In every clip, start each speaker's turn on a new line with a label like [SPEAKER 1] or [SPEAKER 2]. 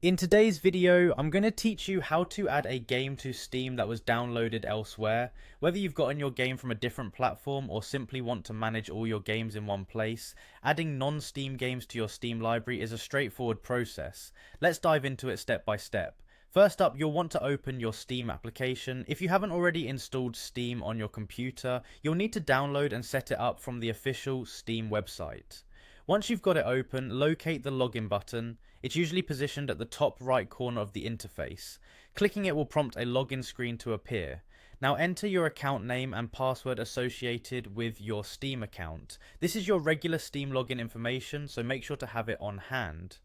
[SPEAKER 1] In today's video, I'm going to teach you how to add a game to Steam that was downloaded elsewhere. Whether you've gotten your game from a different platform or simply want to manage all your games in one place, adding non-Steam games to your Steam library is a straightforward process. Let's dive into it step by step. First up, you'll want to open your Steam application. If you haven't already installed Steam on your computer, you'll need to download and set it up from the official Steam website. Once you've got it open, locate the login button. It's usually positioned at the top right corner of the interface. Clicking it will prompt a login screen to appear. Now enter your account name and password associated with your Steam account. This is your regular Steam login information, so make sure to have it on hand.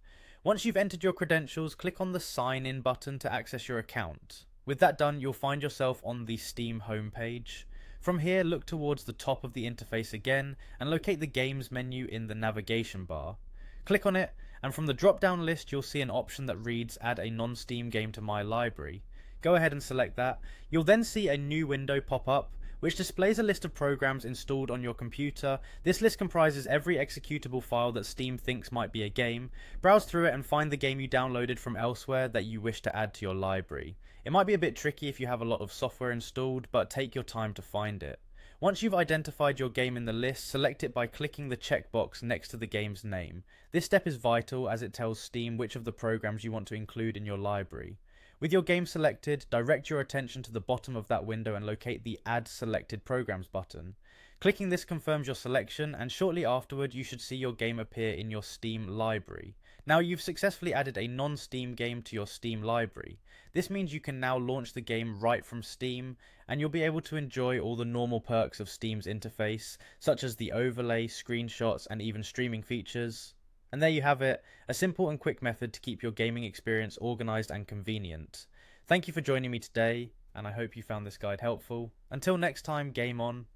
[SPEAKER 1] Once you've entered your credentials, click on the sign in button to access your account. With that done, you'll find yourself on the Steam homepage. From here, look towards the top of the interface again and locate the Games menu in the navigation bar. Click on it, and from the drop down list you'll see an option that reads Add a non-Steam game to my library. Go ahead and select that. You'll then see a new window pop up which displays a list of programs installed on your computer. This list comprises every executable file that Steam thinks might be a game. Browse through it and find the game you downloaded from elsewhere that you wish to add to your library. It might be a bit tricky if you have a lot of software installed, but take your time to find it. Once you've identified your game in the list, select it by clicking the checkbox next to the game's name. This step is vital as it tells Steam which of the programs you want to include in your library. With your game selected, direct your attention to the bottom of that window and locate the Add Selected Programs button. Clicking this confirms your selection, and shortly afterward you should see your game appear in your Steam library. Now you've successfully added a non-Steam game to your Steam library. This means you can now launch the game right from Steam, and you'll be able to enjoy all the normal perks of Steam's interface, such as the overlay, screenshots, and even streaming features. And there you have it, a simple and quick method to keep your gaming experience organized and convenient. Thank you for joining me today, and I hope you found this guide helpful. Until next time, game on.